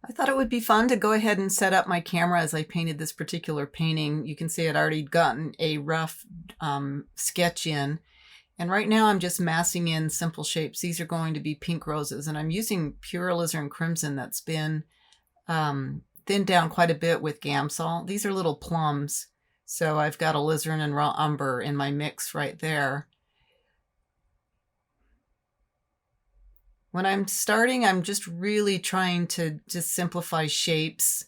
I thought it would be fun to go ahead and set up my camera as I painted this particular painting. You can see I'd already gotten a rough sketch in. And right now I'm just massing in simple shapes. These are going to be pink roses, and I'm using pure alizarin crimson that's been thinned down quite a bit with Gamsol. These are little plums. So I've got alizarin and raw umber in my mix right there. When I'm starting, I'm just really trying to just simplify shapes,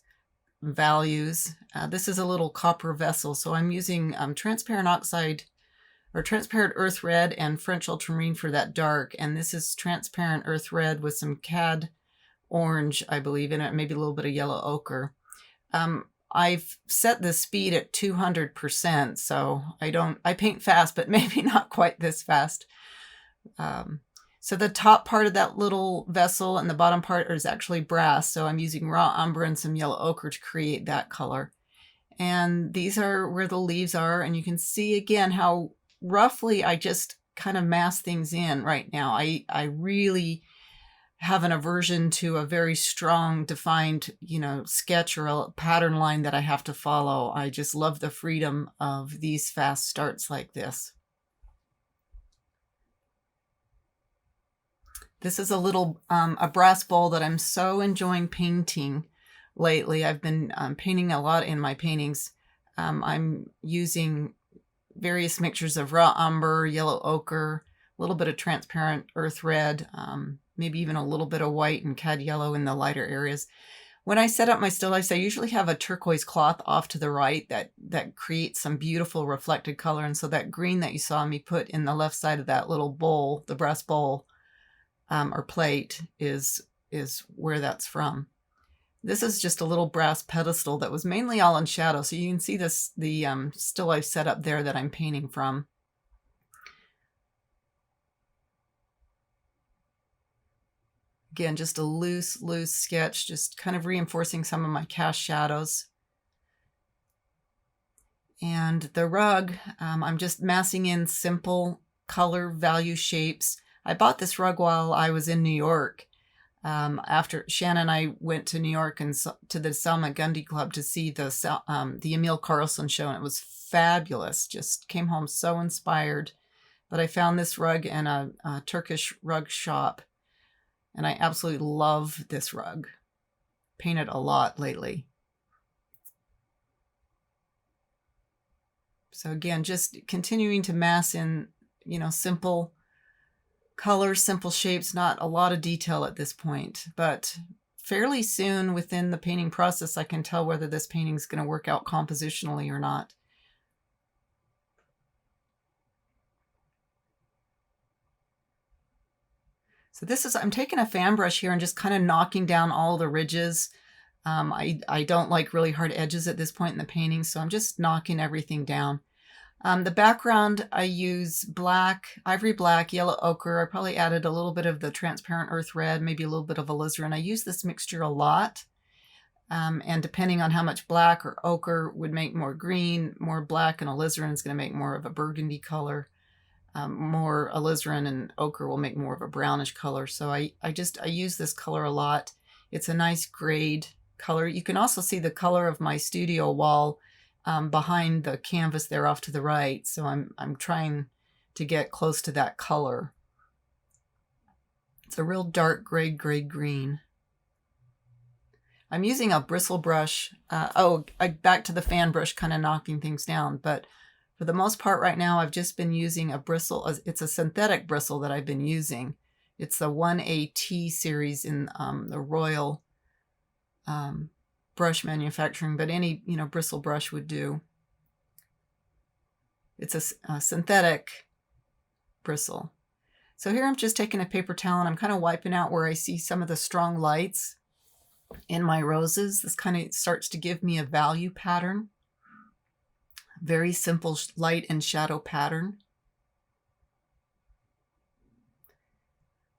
values. This is a little copper vessel, so I'm using transparent oxide or transparent earth red and French ultramarine for that dark. And this is transparent earth red with some cad orange, I believe, in it, maybe a little bit of yellow ochre. I've set the speed at 200%, so I paint fast, but maybe not quite this fast. So the top part of that little vessel and the bottom part is actually brass. So I'm using raw umber and some yellow ochre to create that color. And these are where the leaves are. And you can see again how roughly I just kind of mass things in right now. I really have an aversion to a very strong defined, sketch or a pattern line that I have to follow. I just love the freedom of these fast starts like this. This is a little, a brass bowl that I'm so enjoying painting lately. I've been painting a lot in my paintings. I'm using various mixtures of raw umber, yellow ochre, a little bit of transparent earth red, maybe even a little bit of white and cad yellow in the lighter areas. When I set up my still lifes, I usually have a turquoise cloth off to the right that creates some beautiful reflected color. And so that green that you saw me put in the left side of that little bowl, the brass bowl, or plate is where that's from. This is just a little brass pedestal that was mainly all in shadow. So you can see this, the still life set up there that I'm painting from. Again, just a loose sketch, just kind of reinforcing some of my cast shadows. And the rug, I'm just massing in simple color value shapes. I bought this rug while I was in New York. After Shannon and I went to New York and to the Selma Gundy Club to see the Emil Carlson show, and it was fabulous. Just came home so inspired. But I found this rug in a Turkish rug shop, and I absolutely love this rug. Painted a lot lately. So again, just continuing to mass in, simple colors, simple shapes, not a lot of detail at this point, but fairly soon within the painting process, I can tell whether this painting is going to work out compositionally or not. So I'm taking a fan brush here and just kind of knocking down all the ridges. I don't like really hard edges at this point in the painting, so I'm just knocking everything down. The background, I use black, ivory black, yellow ochre. I probably added a little bit of the transparent earth red, maybe a little bit of alizarin. I use this mixture a lot. And depending on how much black or ochre would make more green, more black and alizarin is going to make more of a burgundy color. More alizarin and ochre will make more of a brownish color. So I use this color a lot. It's a nice grade color. You can also see the color of my studio wall behind the canvas there off to the right. So I'm trying to get close to that color. It's a real dark gray green. I'm using a bristle brush. Back to the fan brush, kind of knocking things down. But for the most part right now, I've just been using a bristle. It's a synthetic bristle that I've been using. It's the 1AT series in the Royal brush manufacturing, but any bristle brush would do. It's a synthetic bristle. So here I'm just taking a paper towel and I'm kind of wiping out where I see some of the strong lights in my roses. This kind of starts to give me a value pattern. Very simple light and shadow pattern.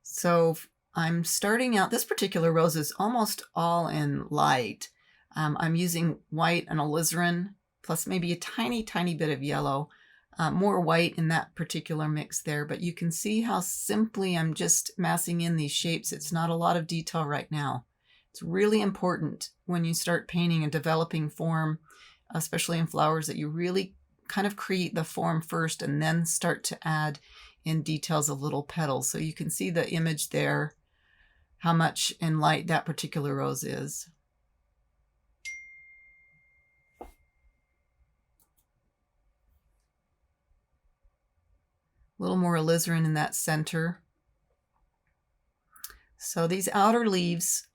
So I'm starting out, this particular rose is almost all in light. I'm using white and alizarin, plus maybe a tiny bit of yellow. More white in that particular mix there, but you can see how simply I'm just massing in these shapes. It's not a lot of detail right now. It's really important when you start painting and developing form, especially in flowers, that you really kind of create the form first and then start to add in details of little petals. So you can see the image there, how much in light that particular rose is. A little more alizarin in that center. So these outer leaves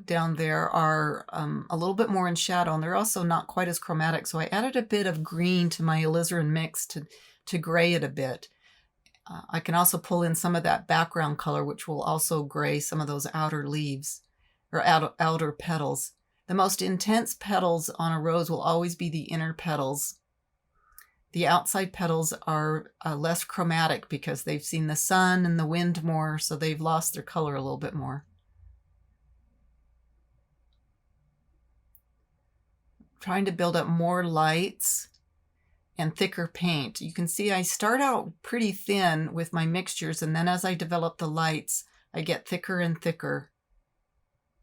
down there are a little bit more in shadow, and they're also not quite as chromatic. So I added a bit of green to my alizarin mix to gray it a bit. I can also pull in some of that background color, which will also gray some of those outer leaves or outer petals. The most intense petals on a rose will always be the inner petals. The outside petals are less chromatic because they've seen the sun and the wind more, so they've lost their color a little bit more. Trying to build up more lights and thicker paint. You can see I start out pretty thin with my mixtures, and then as I develop the lights, I get thicker and thicker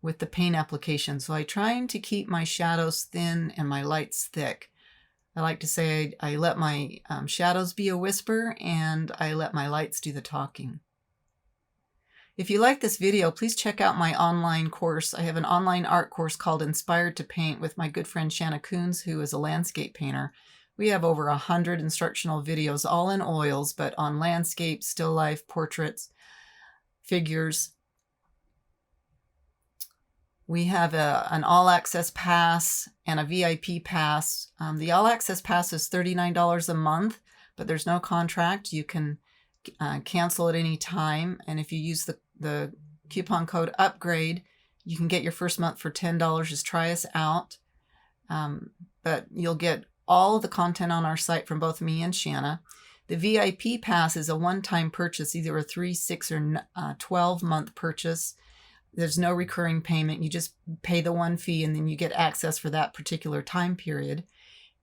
with the paint application. So I'm trying to keep my shadows thin and my lights thick. I like to say I let my shadows be a whisper and I let my lights do the talking. If you like this video, please check out my online course. I have an online art course called Inspired to Paint with my good friend Shanna Coons, who is a landscape painter. We have over 100 instructional videos, all in oils, but on landscape, still life, portraits, figures. We have an all-access pass and a VIP pass. The all-access pass is $39 a month, but there's no contract. You can cancel at any time, and if you use the coupon code UPGRADE, you can get your first month for $10. Just try us out. But you'll get all of the content on our site from both me and Shanna. The VIP pass is a one-time purchase, either a 3, 6, or 12-month purchase. There's no recurring payment. You just pay the one fee and then you get access for that particular time period.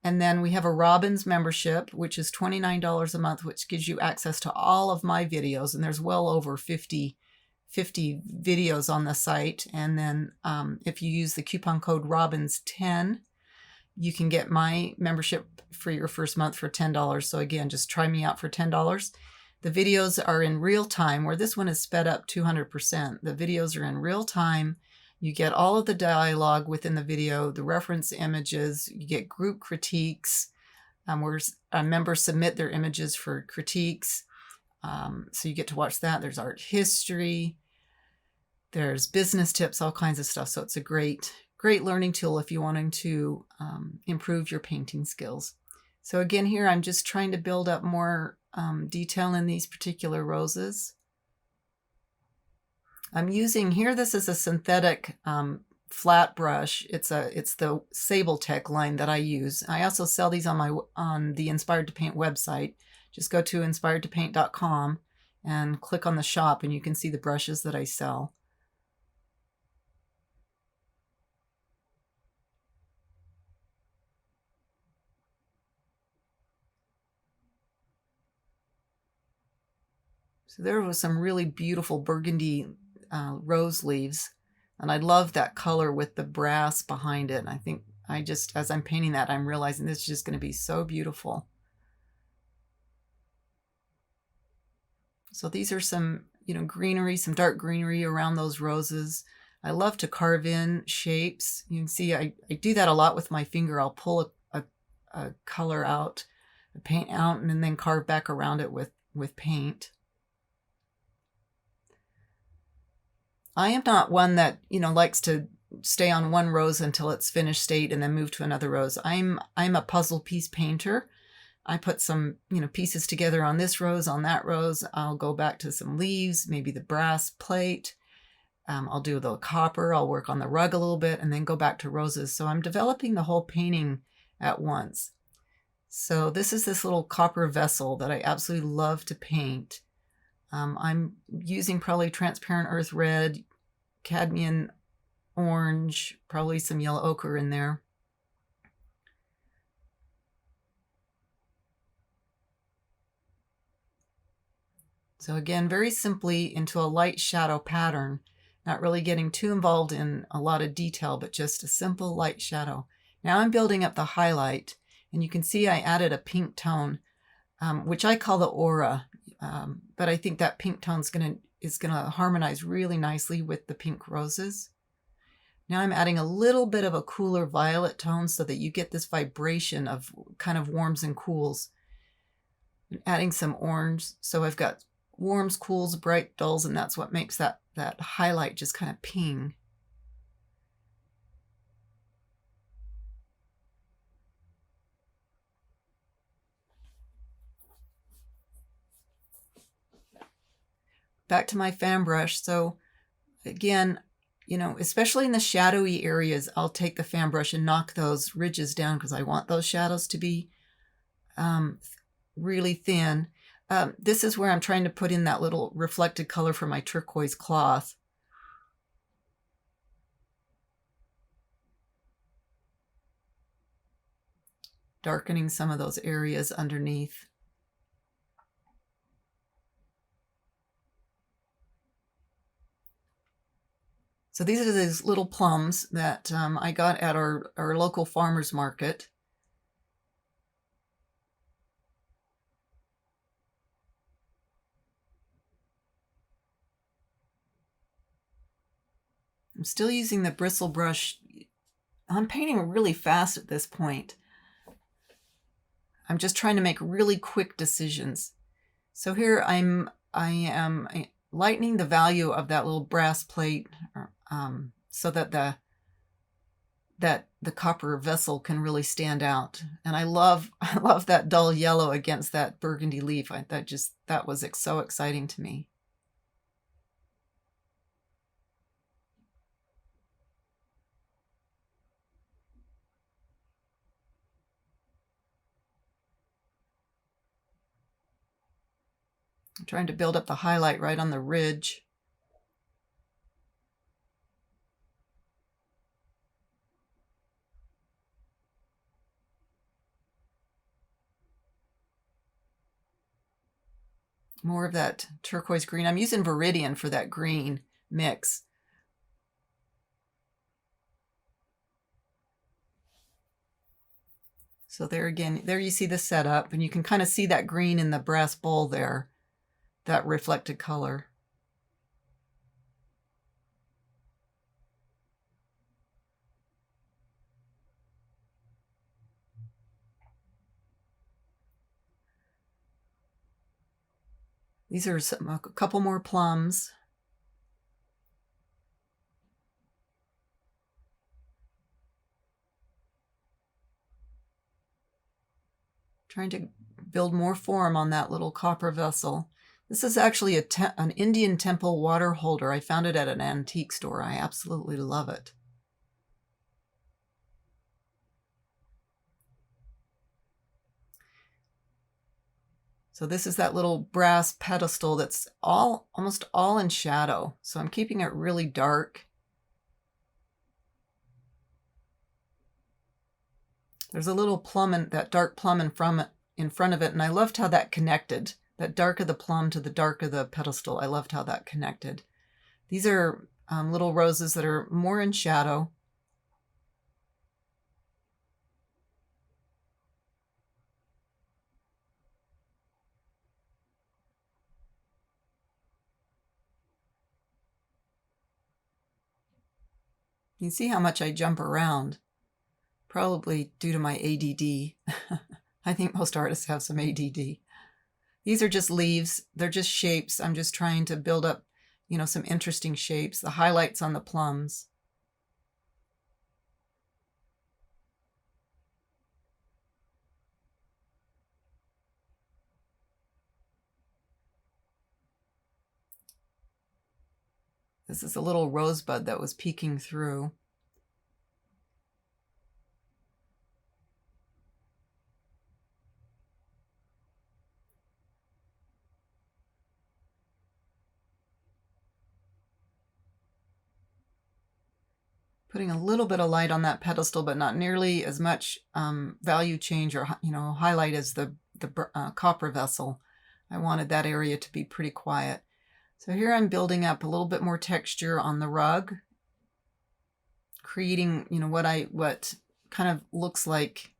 And then we have a Robbins membership, which is $29 a month, which gives you access to all of my videos. And there's well over 50 videos on the site. And then if you use the coupon code Robbins10, you can get my membership for your first month for $10. So again, just try me out for $10. The videos are in real time, where this one is sped up 200%. The videos are in real time. You get all of the dialogue within the video, the reference images, you get group critiques, where members submit their images for critiques. So you get to watch that. There's art history, there's business tips, all kinds of stuff. So it's a great learning tool if you're wanting to improve your painting skills. So again, here I'm just trying to build up more detail in these particular roses. I'm using here, this is a synthetic flat brush. It's the Sable Tech line that I use. I also sell these on the Inspired to Paint website. Just go to inspiredtopaint.com and click on the shop and you can see the brushes that I sell. So there was some really beautiful burgundy rose leaves, and I love that color with the brass behind it. And I think as I'm painting that, I'm realizing this is just going to be so beautiful. So these are some, greenery, some dark greenery around those roses. I love to carve in shapes. You can see I do that a lot with my finger. I'll pull a color out, a paint out, and then carve back around it with paint. I am not one that, likes to stay on one rose until it's finished state and then move to another rose. I'm a puzzle piece painter. I put some, pieces together on this rose, on that rose. I'll go back to some leaves, maybe the brass plate. I'll do the copper. I'll work on the rug a little bit and then go back to roses. So I'm developing the whole painting at once. So this is this little copper vessel that I absolutely love to paint. I'm using probably transparent earth red, cadmium orange, probably some yellow ochre in there. So again, very simply into a light shadow pattern. Not really getting too involved in a lot of detail, but just a simple light shadow. Now I'm building up the highlight, and you can see I added a pink tone, which I call the aura, but I think that pink tone is gonna harmonize really nicely with the pink roses. Now I'm adding a little bit of a cooler violet tone so that you get this vibration of kind of warms and cools. And adding some orange, so I've got warms, cools, bright, dulls, and that's what makes that highlight just kind of ping. Back to my fan brush. So again, you know, especially in the shadowy areas, I'll take the fan brush and knock those ridges down because I want those shadows to be really thin. This is where I'm trying to put in that little reflected color for my turquoise cloth. Darkening some of those areas underneath. So these are these little plums that I got at our local farmer's market. I'm still using the bristle brush. I'm painting really fast at this point. I'm just trying to make really quick decisions. So here I am lightening the value of that little brass plate so that the copper vessel can really stand out. And I love that dull yellow against that burgundy leaf. That was so exciting to me. I'm trying to build up the highlight right on the ridge. More of that turquoise green. I'm using Viridian for that green mix. So there again, there you see the setup, and you can kind of see that green in the brass bowl there, that reflected color. These are a couple more plums. Trying to build more form on that little copper vessel. This is actually an Indian temple water holder. I found it at an antique store. I absolutely love it. So this is that little brass pedestal that's almost all in shadow. So I'm keeping it really dark. There's a little plum, that dark plum in front of it, and I loved how that connected. That dark of the plum to the dark of the pedestal. I loved how that connected. These are little roses that are more in shadow. You can see how much I jump around, probably due to my ADD. I think most artists have some ADD. These are just leaves. They're just shapes. I'm just trying to build up, you know, some interesting shapes. The highlights on the plums. This is a little rosebud that was peeking through. Putting a little bit of light on that pedestal, but not nearly as much value change or, you know, highlight as the copper vessel. I wanted that area to be pretty quiet. So here I'm building up a little bit more texture on the rug, creating, what kind of looks like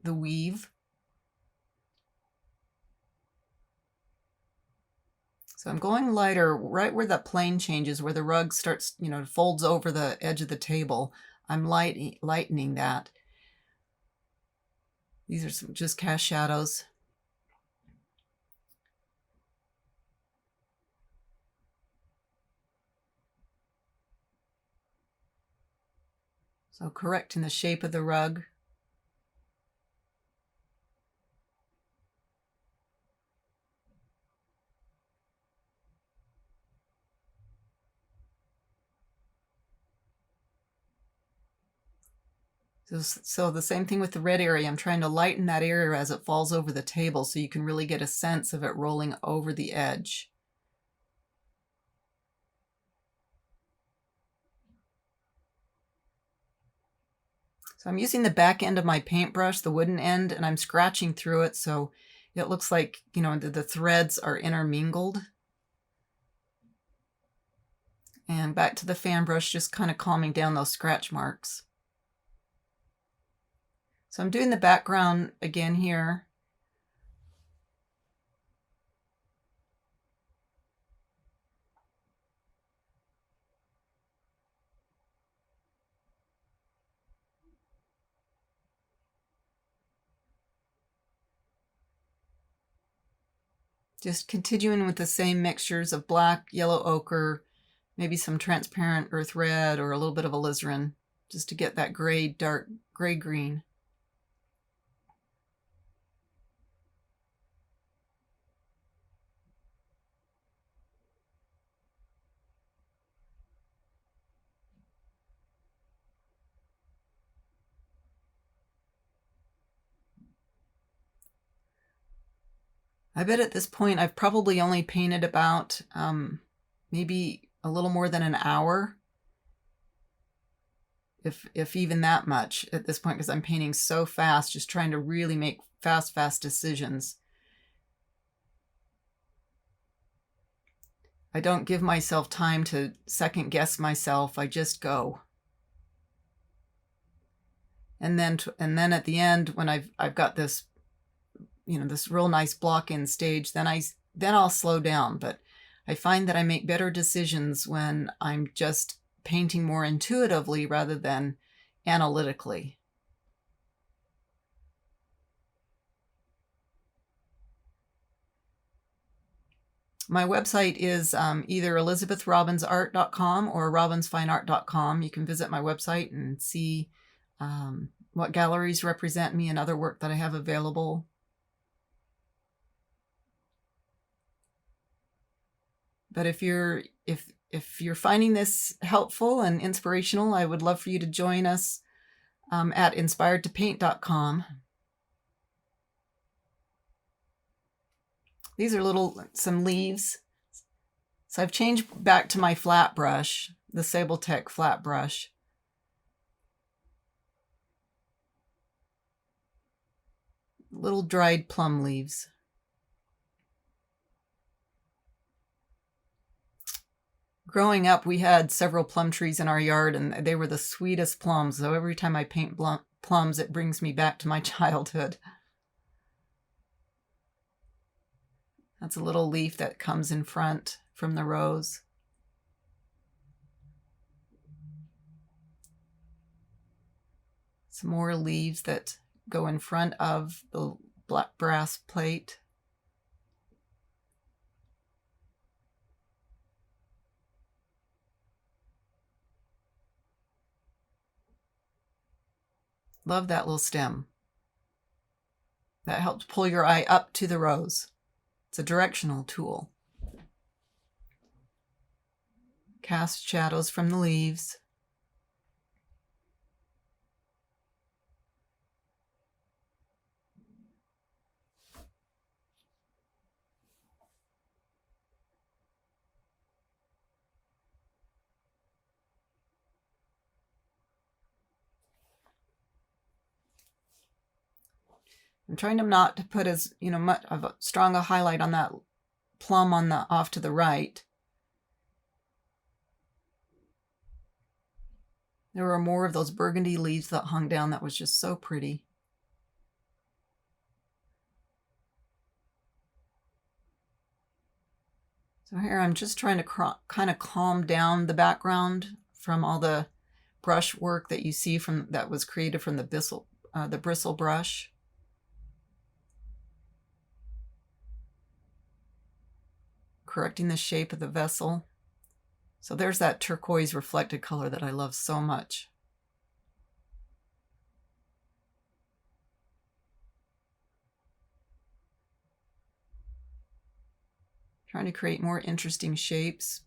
the weave. So I'm going lighter right where that plane changes, where the rug starts, folds over the edge of the table. I'm lightening that. These are just cast shadows. So correcting the shape of the rug. So the same thing with the red area. I'm trying to lighten that area as it falls over the table so you can really get a sense of it rolling over the edge. So I'm using the back end of my paintbrush, the wooden end, and I'm scratching through it so it looks like, the threads are intermingled. And back to the fan brush, just kind of calming down those scratch marks. So I'm doing the background again here. Just continuing with the same mixtures of black, yellow ochre, maybe some transparent earth red or a little bit of alizarin, just to get that gray, dark gray green. I bet at this point I've probably only painted about maybe a little more than an hour, if even that much at this point, because I'm painting so fast, just trying to really make fast decisions. I don't give myself time to second guess myself. I just go. And then at the end, when I've got this, this real nice block in stage, then I'll slow down. But I find that I make better decisions when I'm just painting more intuitively rather than analytically. My website is either elizabethrobbinsart.com or robbinsfineart.com. You can visit my website and see what galleries represent me and other work that I have available. But if you're finding this helpful and inspirational, I would love for you to join us at inspiredtopaint.com. These are some leaves. So I've changed back to my flat brush, the Sabletech flat brush. Little dried plum leaves. Growing up, we had several plum trees in our yard, and they were the sweetest plums. So every time I paint plums, it brings me back to my childhood. That's a little leaf that comes in front from the rose. Some more leaves that go in front of the black brass plate. Love that little stem. That helps pull your eye up to the rose. It's a directional tool. Cast shadows from the leaves. I'm trying not to put as much of a strong a highlight on that plum off to the right. There were more of those burgundy leaves that hung down that was just so pretty. So here I'm just trying to kind of calm down the background from all the brush work that you see from that was created from the bristle brush. Correcting the shape of the vessel. So there's that turquoise reflected color that I love so much. Trying to create more interesting shapes.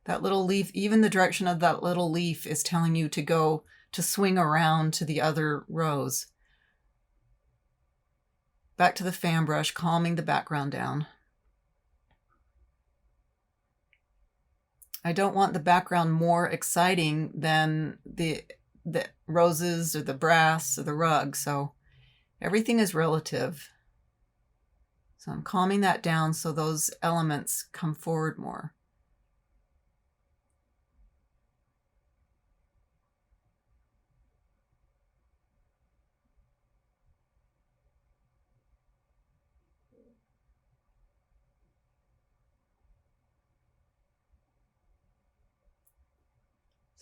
That little leaf, even the direction of that little leaf is telling you to swing around to the other rows. Back to the fan brush, calming the background down. I don't want the background more exciting than the roses or the brass or the rug, so everything is relative. So I'm calming that down so those elements come forward more.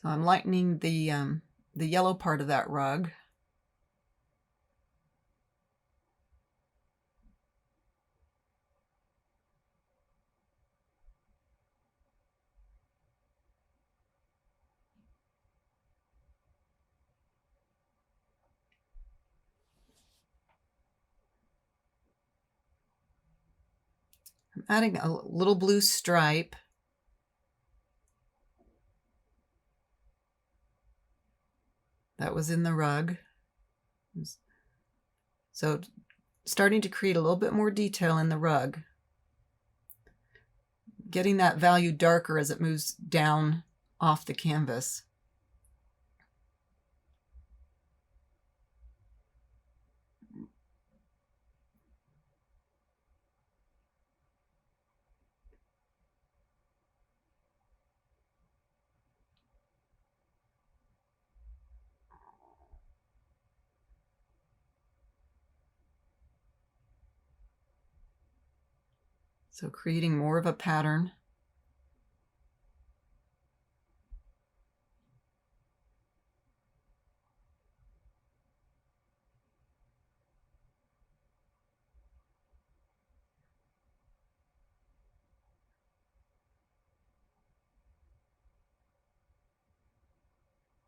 So I'm lightening the yellow part of that rug. I'm adding a little blue stripe. That was in the rug. So starting to create a little bit more detail in the rug. Getting that value darker as it moves down off the canvas. So creating more of a pattern.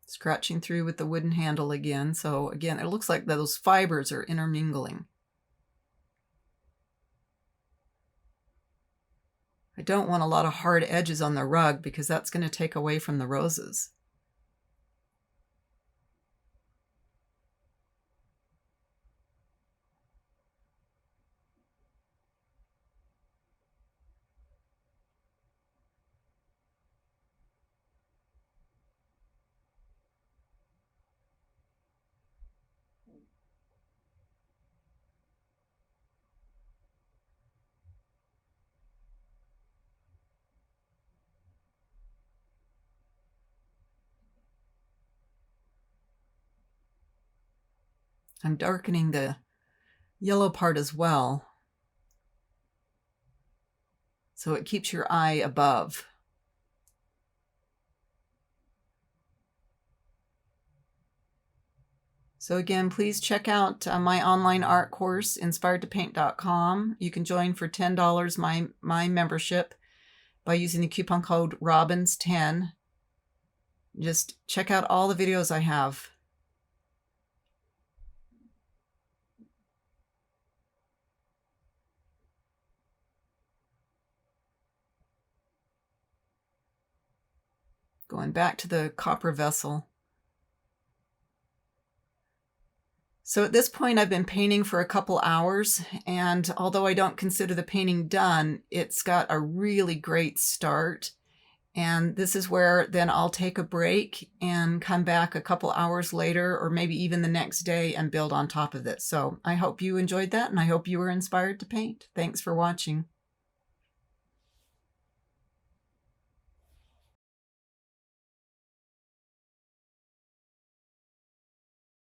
Scratching through with the wooden handle again. So again, it looks like those fibers are intermingling. I don't want a lot of hard edges on the rug because that's going to take away from the roses. I'm darkening the yellow part as well, so it keeps your eye above. So again, please check out my online art course, inspiredtopaint.com. You can join for $10 my membership by using the coupon code Robbins10. Just check out all the videos I have. Going back to the copper vessel. So at this point, I've been painting for a couple hours, and although I don't consider the painting done, it's got a really great start. And this is where then I'll take a break and come back a couple hours later, or maybe even the next day, and build on top of it. So I hope you enjoyed that, and I hope you were inspired to paint. Thanks for watching.